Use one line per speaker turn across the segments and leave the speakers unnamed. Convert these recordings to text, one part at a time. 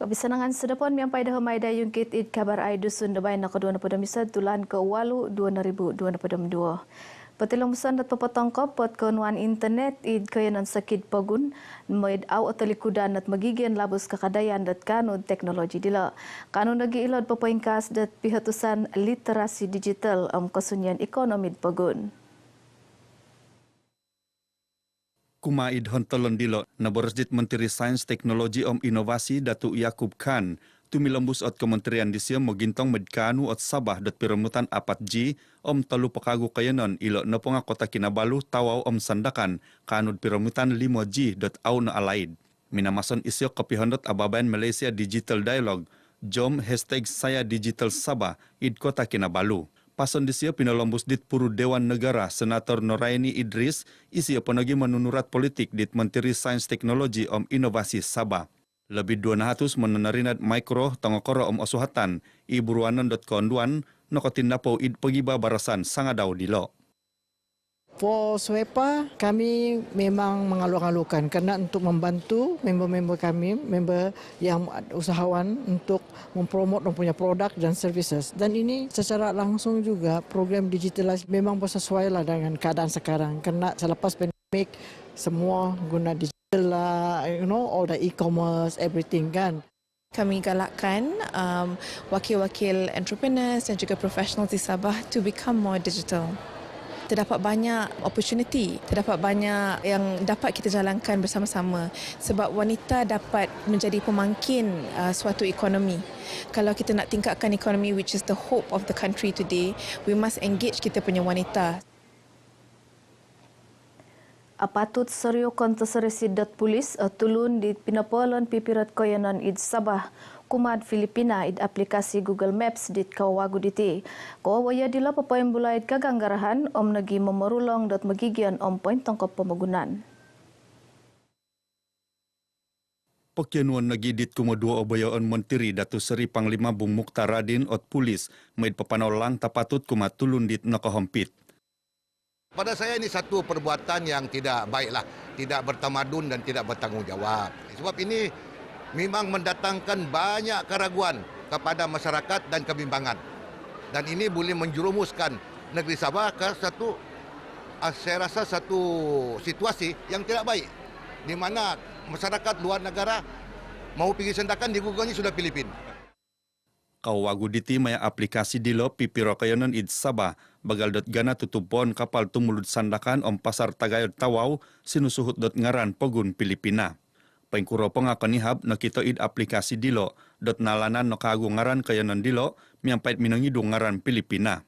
Bisanangan sedapon miampai dah maida yungkit id kabar ai dusun debai nak kedua pada misa tulan ke walu 2022. Petilong musan dat pepotong kopot kenuan internet id kayanan sakit pagun maid au atalikudan dat magigian labus kekadayan dat kanun teknologi dila. Kanun lagi ilod pepoingkas dat pihatusan literasi digital kesunyian ekonomi pagun.
Kumaid hontelon dilo na Borosdit Menteri Sains Teknologi Inovasi Datuk Yaakob Khan tumilambus ot kementerian disia mogintong medkanu ot Sabah dot piremutan 4G telu pekagu kayanon ilo neponga kota Kinabalu tawau sandakan kanud piremutan 5G dot au na alaid. Minamason isyok kapihondot ababan Malaysia Digital Dialogue jom #saya Digital Sabah id kota Kinabalu. Pason disia pinalombus dit puru Dewan Negara Senator Noraini Idris isi penagi menunurat politik dit Menteri Sains Teknologi Inovasi Sabah. Lebih 200 menenarinat mikro tangokoro osuhatan iburuanan.konduan nokotindapo id pegiba barasan sangadau dilo.
For SWEPA, kami memang mengalu-alukan kerana untuk membantu member-member kami, member yang usahawan untuk mempromot punya produk dan services. Dan ini secara langsung juga program digitalisasi memang bersesuai lah dengan keadaan sekarang. Kerana selepas pandemik, semua guna digital lah, all the e-commerce, everything kan.
Kami galakkan wakil-wakil entrepreneurs dan juga professionals di Sabah to become more digital. Terdapat banyak opportunity, terdapat banyak yang dapat kita jalankan bersama-sama sebab wanita dapat menjadi pemangkin suatu ekonomi. Kalau kita nak tingkatkan ekonomi which is the hope of the country today, we must engage kita punya wanita.
Apatut serio konteserisi dat polis tulun di pinapolon pipirat koyanan id Sabah kumad Filipina id aplikasi Google Maps dit kawagu diti. Kawawaya dila papayan bulaid kaganggarahan nagi memerulong dat magigian poin tongkop pemagunan.
Pekyanuan nagi dit kumodua obayaan menteri Datu Seri Panglima Bung Mukhtar Radin ot polis maid papanolang tapatut kumat tulun dit nakahampit.
Pada saya ini satu perbuatan yang tidak baiklah, tidak bertamadun dan tidak bertanggungjawab. Sebab ini memang mendatangkan banyak keraguan kepada masyarakat dan kebimbangan. Dan ini boleh menjerumuskan negeri Sabah ke saya rasa satu situasi yang tidak baik. Di mana masyarakat luar negara mau pergi sendakan di Google-nya sudah Filipina.
Kawagu diti maya aplikasi dilo pipiro kayanan id Sabah bagal dot gana tutupon kapal tumulud sandakan pasar Tagayod Tawau sinusuhut dot ngaran pogun Filipina. Pengkuro pengakanihab nakito id aplikasi dilo dot nalanan no kagu ngaran kayanan dilo miampait minangidung ngaran Filipina.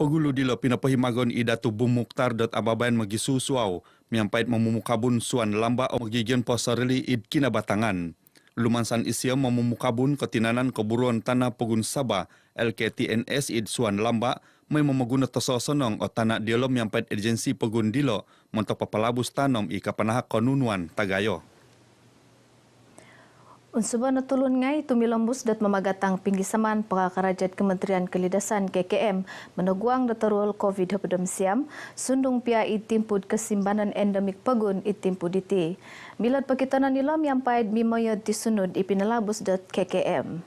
Pegulu dilo pinapahimagon idatu Bung Mukhtar dot ababayan magisusuaw miampait memumukabun suan lamba magigian posarili id kinabatangan. Lumansan isya memumukabun ketinanan keburuan tanah Pogun Sabah LKTNS id suan lamba may mamaguna tososonong o tanah dialom yang pait agensi Pogun Dilo montok papalabus tanom ika panahak konunuan Tagayo.
Unsuba natulun ngai tumilambus dat mamagatang pinggisaman pakakarajat Kementerian Kelidasan KKM meneguang datarul COVID-19 siam sundung pia itimpud kesimbanan endemik pagun itimpud iti. Milad pakitanan nilam yang paid mimayad disunod ipinalabus dat KKM.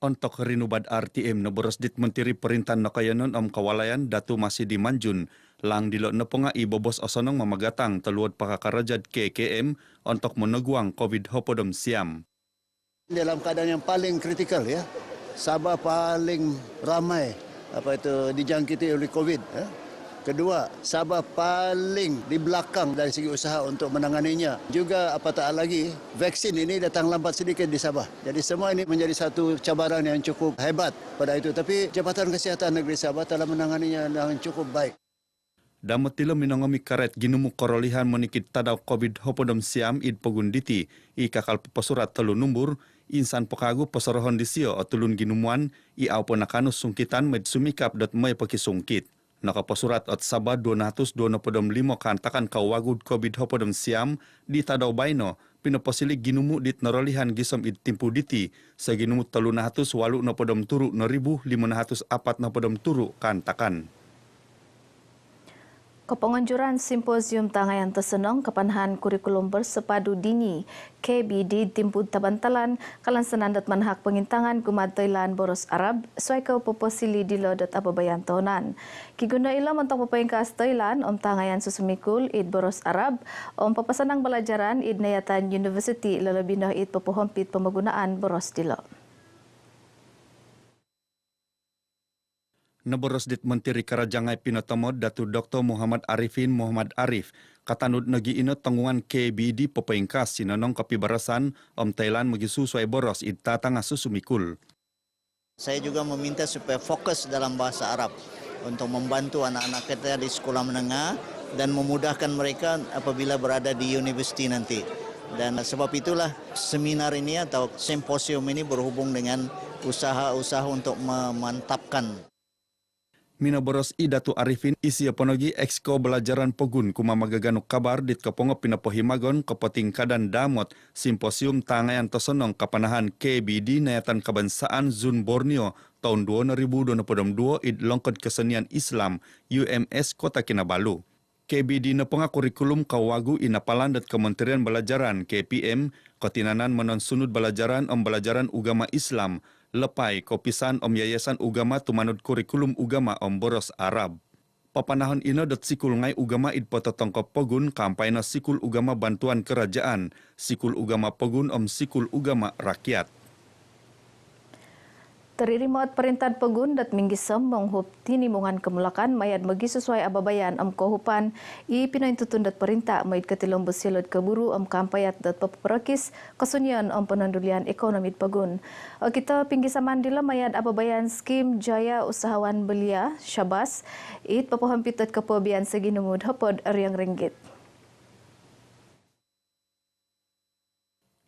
Untuk rinubad RTM na Borosdit Menteri Perintahan Nakayanon Kawalayan Datu Masidi Manjun lang dilo na po nga ibobos osonong mamagatang taluod pakakarajad KKM untuk meneguang COVID-19 siam.
Dalam keadaan yang paling kritikal ya, Sabah paling ramai dijangkiti oleh COVID. Kedua, Sabah paling di belakang dari segi usaha untuk menanganinya. Juga apatah lagi, vaksin ini datang lambat sedikit di Sabah. Jadi semua ini menjadi satu cabaran yang cukup hebat pada itu. Tapi Jabatan Kesihatan Negeri Sabah telah menanganinya dengan cukup baik.
Damat tila minangomi karet ginumuk korolihan menikit tadaw COVID-19 siam id pagunditi i kakal pasurat telu numbur insan pekagu pasorohon disio o tulun ginumuan i au ponakanus sungkitan med sumikap dot may pakisungkit. Nakapasurat at Sabah 225 kantakan kawagud COVID-19 siam di tadaw bayno pinaposilig ginumu dit narolihan gisom id timpu diti sa ginumu 380 turu 1,504 kantakan.
Kepenganjuran Simposium Tangayan Tersenong Kepanahan Kurikulum Bersepadu Dini KBD Timpun Tabantalan kalan senandat manhak pengintangan kumat Thailand Boros Arab suai ke proposili dilo dat ababayan tahunan. Kiguna ila mentok pepengkas Thailand Tangayan Susumikul id Boros Arab papasanang belajaran id Nayatan University lalabinah id pepohompit pemagunaan Boros dilo.
Naboros dit Menteri Karajangai Pinotomod Datu Dr. Muhammad Arifin Muhammad Arif katanud nagi ino tanggungan KBD pepengkas sinonong kapibarasan Thailand magisu suai boros id tatang Susumikul.
Saya juga meminta supaya fokus dalam bahasa Arab untuk membantu anak-anak kita di sekolah menengah dan memudahkan mereka apabila berada di universiti nanti. Dan sebab itulah seminar ini atau simposium ini berhubung dengan usaha-usaha untuk memantapkan.
Mina boros Datu Arifin isi ponogi exco belajaran pegun kuma magaganuk kabar dit kepongo pinapohimagon kepotingkadan damot simposium Tangayan Tersenong Kepanahan KBD Nayatan Kebangsaan Zun Borneo tahun 2022 id Longkod Kesenian Islam UMS Kota Kinabalu. KBD na kurikulum kawagu inapalan dat Kementerian Belajaran KPM kotinanan menon sunut belajaran belajaran ugama Islam lepai kopisan yayasan ugama tumanut kurikulum ugama Boros Arab. Papanahon ino dat sikul ngai ugama id pototongkop pogun kampayna sikul ugama bantuan kerajaan, sikul ugama pogun sikul ugama rakyat.
Teririmot perintah pegun dat minggisem menghup tinimungan kemulakan mayat megi sesuai ababayan kohupan i pinoin tutun dat perintah mayat ketilom besilot keburu kampayat dat peperakis kesunyian penondulian ekonomi pegun. Kita pinggisaman dila mayat ababayan skim Jaya Usahawan Belia Syabas it pepohampitat kepobian segi numud hapod riang ringgit.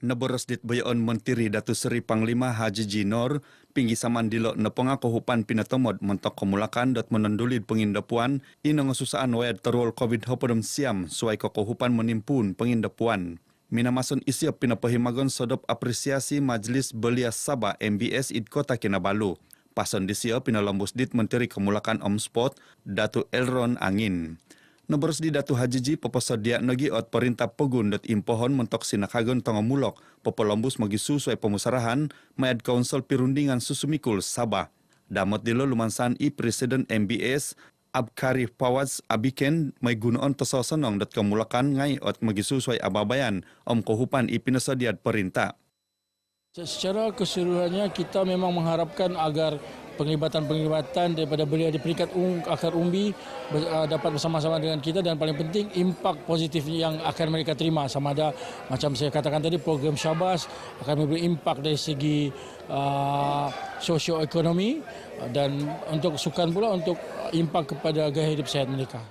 Naboros dit bayon Menteri Datu Seri Panglima Haji Jinor pinggisaman dilo neponga kohupan pinatomod mentok kemulakan dat menendulid pengindapuan ino ngesusaan wayad terul COVID-19 siam suai kohupan menimpun pengindapuan. Minamason isiap pinapahimagon sodop apresiasi Majlis Belia Sabah MBS id Kota Kinabalu. Pason disiap pinalambus dit Menteri Kemulakan Spot Datu Elron Angin. Naboros di Datu Hajiji peposadia nagi ot perintah pegun dat impohon mentok sinakagon tongomulok popolambus magisu suai pemusarahan mayad Kaunsel Pirundingan Susumikul Sabah. Damot dilo lumansan i Presiden MBS Abkarif Pawaz Abiken may gunoon tososanong dat kemulakan ngai ot magisu suai ababayan kohupan i pinasadiat perintah.
Secara keseluruhannya kita memang mengharapkan agar penglibatan daripada belia di peringkat akar umbi dapat bersama-sama dengan kita dan paling penting impak positif yang akan mereka terima sama ada macam saya katakan tadi program Syabas akan memberi impak dari segi sosioekonomi dan untuk sukan pula untuk impak kepada gaya hidup sehat mereka.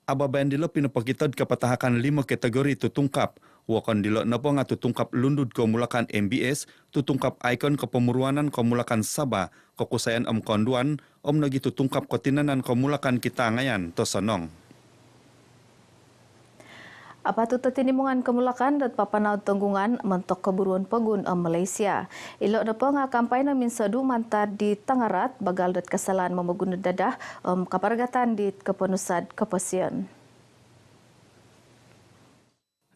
Ababayan dilo pinapakitad kapatahakan 5 kategori tutungkap. Wakan dilo napa nga tutungkap lundud kemulakan MBS, tutungkap ikon kepemuruanan kemulakan Sabah, kokusayan konduan, nagi tutungkap kotinanan kemulakan Kitangayan Tersenong.
Apa tu tinimungan kemulakan dat papanaw tanggungan mentok keburuan pegun Malaysia. Ilo napa nga kampanye min sadu mantar di Tangarat bagal dat kesalahan memeguna dadah kapargatan di kepenusad kepasian.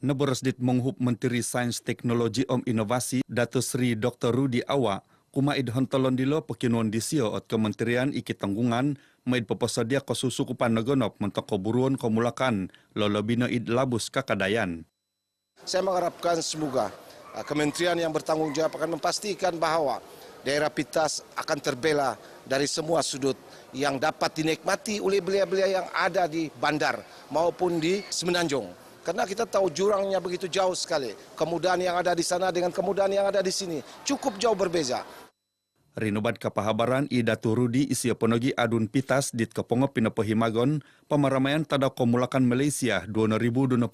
Naboros dit menghup Menteri Sains Teknologi Inovasi Datu Sri Dr. Rudi Awa kumaid hontolon dilo pekinuan disio ot Kementerian Iki Tanggungan maid peposadia kosusukupan nagonop mentok keburuan kemulakan lolobino id labus kakadayan.
Saya mengharapkan semoga kementerian yang bertanggung jawab akan memastikan bahwa daerah Pitas akan terbela dari semua sudut yang dapat dinikmati oleh belia-belia yang ada di bandar maupun di Semenanjung. Karena kita tahu jurangnya begitu jauh sekali. Kemudahan yang ada di sana dengan kemudahan yang ada di sini cukup jauh berbeza.
Rinobat kapahabaran i Datu Rudi isi ponogi adun Pitas dit kepongo pinapahimagon pamaramaian tada kemulakan Malaysia 2022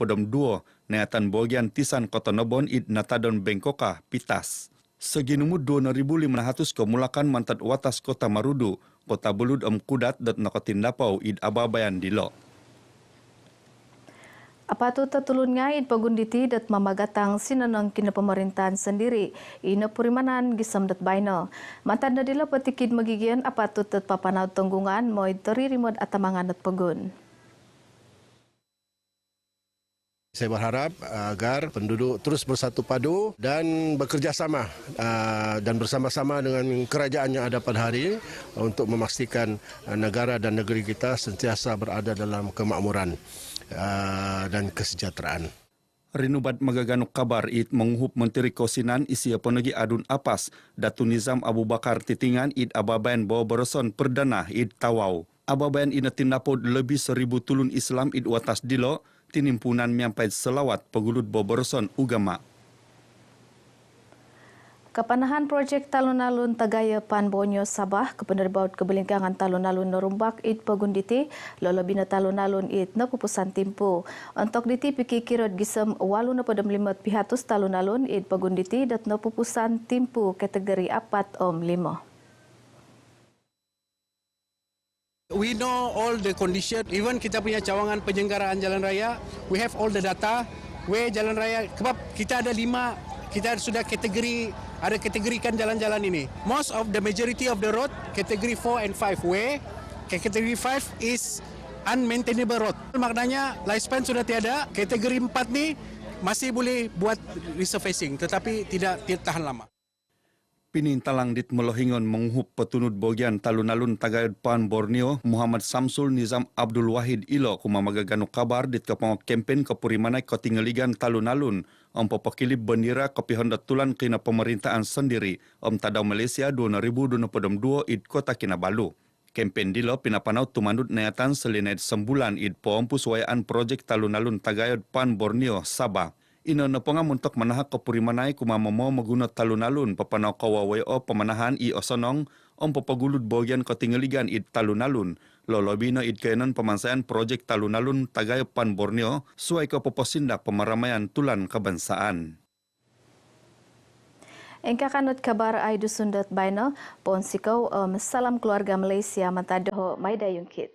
neatan bogian tisan Kota Nobon id natadon Bengkoka Pitas. Seginumu 2.500 kemulakan mantat watas Kota Marudu, Kota Belud Kudat dat nakotindapau id ababayan dilo.
Apa tu tertulun ngait pagunditi dat mamagatang sinanang kina pemerintahan sendiri ina purimanan gisam dat baino. Mantan dadila petikid magigian apa tu tet papanaw tunggungan moy teririmod atamangan dat pagun.
Saya berharap agar penduduk terus bersatu padu dan bekerjasama dan bersama-sama dengan kerajaan yang ada pada hari ini untuk memastikan negara dan negeri kita sentiasa berada dalam kemakmuran dan kesejahteraan.
Rinubat magaganuk kabar it menguhup Menteri Kosinan isi penegi adun apas Datu Nizam Abu Bakar Titingan it ababayan bawa bereson perdana it tawau. Ababayan ina tindapod lebih 1,000 tulun Islam it watas dilo tinimpunan miampai selawat pegulut boborson ugama.
Kapanahan projek talun-alun Tagaya Panbonyo Sabah kepenerbaut kebelingkangan talun-alun Norumbak it pagunditi lolobina talun-alun it napupusan timpu. Untuk diti pikikirot gisem 85 pihatus talun-alun it pagunditi dat napupusan timpu kategori 4 om 5.
We know all the condition, even kita punya cawangan penyelenggaraan jalan raya, we have all the data, where jalan raya, sebab kita ada 5, kita sudah kategorikan jalan-jalan ini. Most of the majority of the road, kategori 4 and 5, where kategori 5 is unmaintainable road. Maknanya lifespan sudah tiada, kategori 4 ni masih boleh buat resurfacing, tetapi tidak tahan lama.
Pinintalang dit Melohingon menguhup petunut bogian talun-alun Tagayod Pan Borneo Muhammad Samsul Nizam Abdul Wahid Ilo kumamagaganuk kabar dit kapangok kempen kepurimanay kotingaligan talun-alun om popokilip bendera kopihondat tulan kina pemerintahan sendiri om tadaw Malaysia 2022 id kota Kinabalu. Kempen dilo pinapanau tumandut nayatan selinait sembulan id pompus wayaan projek talun-alun Tagayod Pan Borneo Sabah. Ino napangam untuk manahak kepurimanay kumamamo maguna talun-alun papanaw kawawayo pamanahan i osonong om papagulut bogian kotingaligan id talun-alun. Lolobino id kainan pamansayan projek talun-alun Tagayod Pan Borneo suai ke poposindak pemaramaian tulan kebangsaan.
Engka kanut kabar ay dusundat baino pon sikaw salam keluarga Malaysia matadoh Maida Yungkit.